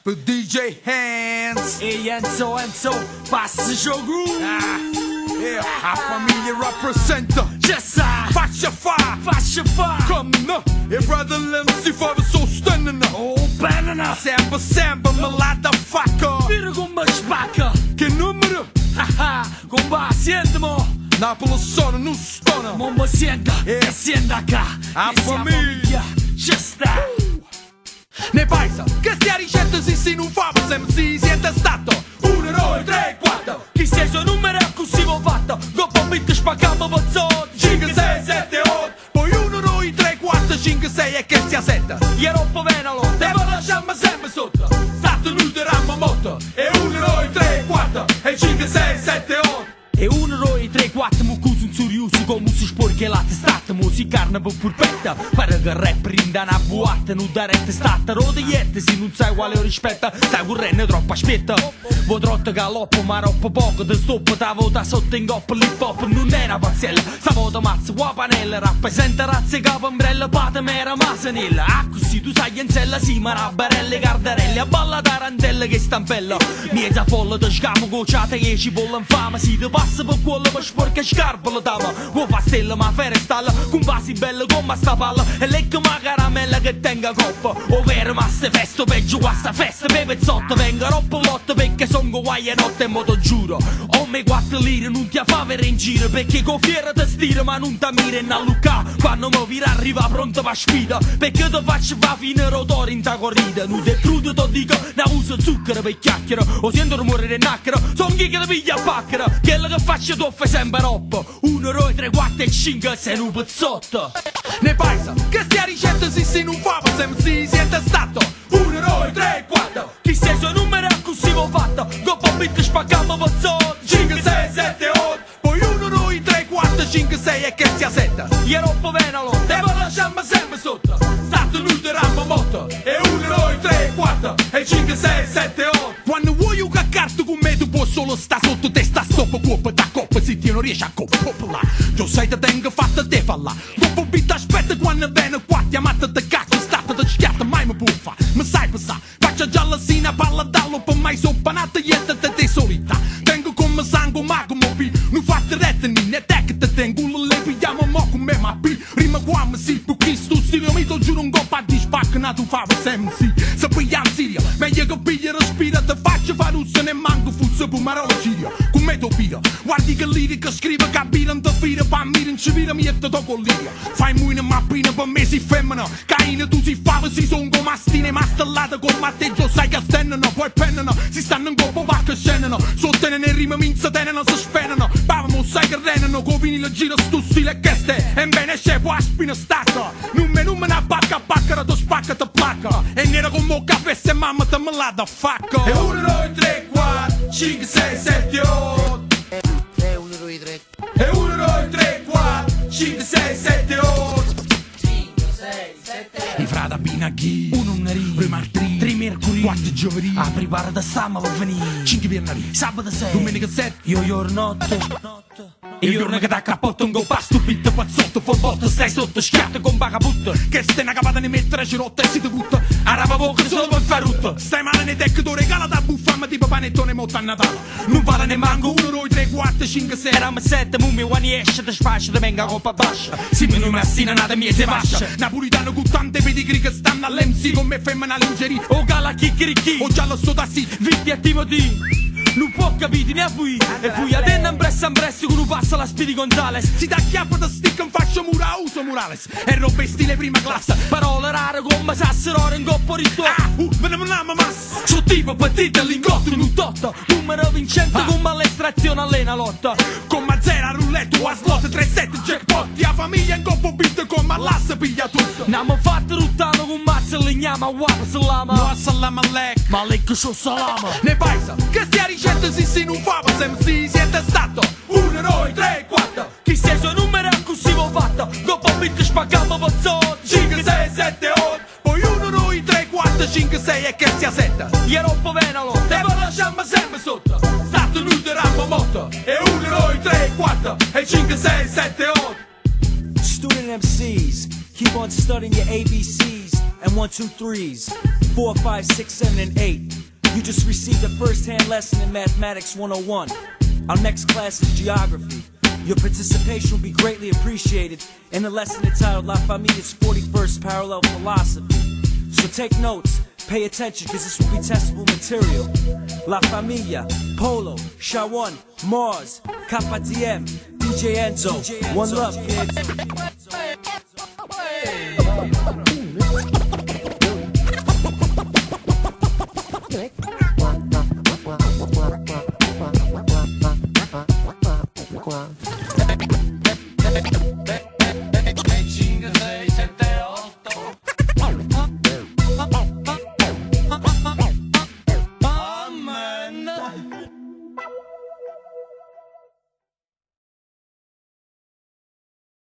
Per DJ Hands E Enzo, passa il gioco. a famiglia rappresenta. Cessa, Faccia fa Come e brother MC fa sostenere. oh banana. Sempre motherfucker. Mira come spacca. Che numero? Comba, sentimo. Napoli sono, non stona. Mamma sienta, sienta qua. A E sia famiglia. Ci sta. Ne paisa, che sia ricetta si non fa, se si siete stato 1, 2, 3, 4. Chi sei suo numero è così ho fatto. Dopo bit spaccamo pazzotti. 5, 6, 7, 8. Poi 1, 2, 3, 4, 5, 6 e che sia 7. Io rompo venalo. Te lo lasciamo sempre sotto. Stato nudo rammo motto. E 1, 2, 3, 4. E 5, 6, 7, 8. E 1, 2, 3, 4, mu cuso un surioso come si sporche la testata, mu si carne per purpetta. Pare che il rap rinda una buatta, non da retta stata, rode iette, se non sai quale rispetta, stai correndo troppo aspetta. Vo trotto galoppo, ma troppo poco, da stoppo, ta vota sotto in coppa, l'hip hop non è una pazzella. Sta vota mazza, qua panella, rappresenta razze, capo, ombrella, pata, mera, masanella. Ah, così tu sai in sella, sì, ma rabbarelle, cardarelle, a balla tarantella che stampella. Miezza folla, da scamo, gocciata, e cipolla infama, si te passa per quello per sporca scarpa la dama. Vuoi fa stella ma fere stalla, con vasi belle come sta palla. E lecca ma caramella che tenga coppa. Ovvero ma se festo peggio qua sta festa. Beve zotto venga roppo lotto perché son guai e notte e moto giuro. O me 4 lire non ti fa avere in giro, perché con fiera te stira ma non ti mira in allucca. Quando mi vira arriva pronto per sfida, perché ti faccio fa fine rotore in ta corrida. Nude crudo ti dico, ne uso zucchero per chiacchiere. O sento rumore del naccaro, son chi che ti piglia a pacchera. Quello che faccio tu fai sempre roppo. 1, 2, 3, 4 e 5 sei un pezzotto. Ne paisa, che sia ricetta si non fa, se si siete stato 1, 2, 3, 4. Chi sei suo numero è così ho fatto. Dopo bit spaccamo pezzotti. 5, 6, 7, 8. Poi 1, 2, 3, 4, 5, 6 e che sia 7. Io rompo venalo. Te lo lasciamo sempre sotto. Stato nudo rammo motto. E 1, 2, 3, 4. E 5, 6, 7, 8. Quando vuoi un caccarto con me tu puoi solo sta sotto testa stoppa coppa da coppa se ti non riesci a coppola. Io sai te tengo fatta te falla. Dopo vita aspetta quando viene qua chiamata te cacchio stata te schiatta mai mi buffa. Ma sai passà, faccia gialla sina palla dallo per mai soppanata ietta te solita. Tengo come sangue ma come pi. Non fate rette ni ne te che te tengo le pigliamo mo come ma pi. Rima qua mi si pucchi sto stile mi to giuro un goppa di spacca na tu fava semsi. Se pigliam siria, meglio che piglia respira te faccio fare un se ne manco fusse pu marola ciria. Come to pira, guardi che lirica scrive capire non te fira pa mira in civile mi etta to collia. Fai muina mappina per me si femmina. Caina tu si fava si son go mastine mastellate con matteggio sai che stennono poi pennano. Si stanno in coppa vacca scenano. Sottene rima minza teneno si spenano. Pavamo sai che renano con vinile gira stu stile che ste. E bene c'è può aspina stacca. Non me na bacca bacca to spacca te placca. E nera con mo caffè se mamma te me la da facca. E 1, 2, 3, 4, 5, 6, 7, 8. E 1, 2, 3. E 1, 2, 3, 4, 5, 6, 7, 8. 5, 6, 7, 8. I frada binaghi, 1 lunedì, 2 martedì, 3 mercoledì, 4 giovedì, apri para da stamma per venire. 5 venerdì, Sabato 6, domenica 7. io notte. E il giorno che da cappotto un go pasto pitto pazzotto forbotto stai sotto schiatto con vagabutto. Che stai una capata di mettere cirotta e si te butta. Araba poco solo per far rutto. Stai male nei tech tu regala da buffamma tipo panettone motta a Natale. Non vale ne manco 1, 2, 3, 4, 5, 6. Eravamo 7 mummie quando esce te spaccia te venga coppa bascia. Si mi numera stina nata mie se vascia. Napolitano con tante pedigri che stanno all'MC con me femmina lingerie. O gala chicchirichi, O giallo sto tassi. vitti a Timothy. Non può capire ne a voi. E fui a tenna impresso con un passo alla Speedy Gonzales. Si dà chiappo da stick in faccia mura uso Morales. E robe stile prima classe. Parole rare come sassero in coppo ritto. Venemonama massa. Su tipo partita all'ingotto in un totto. Numero vincente come all'estrazione allena lotta. Con Mazzera, roulette, a slot, 3-7 jackpot. La famiglia in coppo beat con Malassa piglia tutto. N'abbiamo fatto ruttano con mazza e legniamo a guapa salama. No assalamu alaikum. Ma lecco so salama. Ne paisa, che sia ricetta si non fa se si siete stato 1, 2, 3, 4. Chi sei suo numero è così ho fatto. Dopo bit spaccamo pezzotti. 5, 6, 7, 8. Poi 1, 2, 3, 4, 5, 6 e che sia 7. Io rompo venalo. Te lo lasciamo sempre sotto. Stato nudo rammo motto. E 1, 2, 3, 4. E 5, 6, 7, 8. Student MCs, keep on studying your ABCs. and 1, 2, 3s, 4, 5, 6, 7, and 8. You just received a first-hand lesson in Mathematics 101. Our next class is Geography. Your participation will be greatly appreciated in the lesson entitled La Familia's 41st Parallel Philosophy. So take notes, pay attention, because this will be testable material. La Familia, Polo, Shawan, Mars, Kappa DM, DJ Enzo. One love, kids.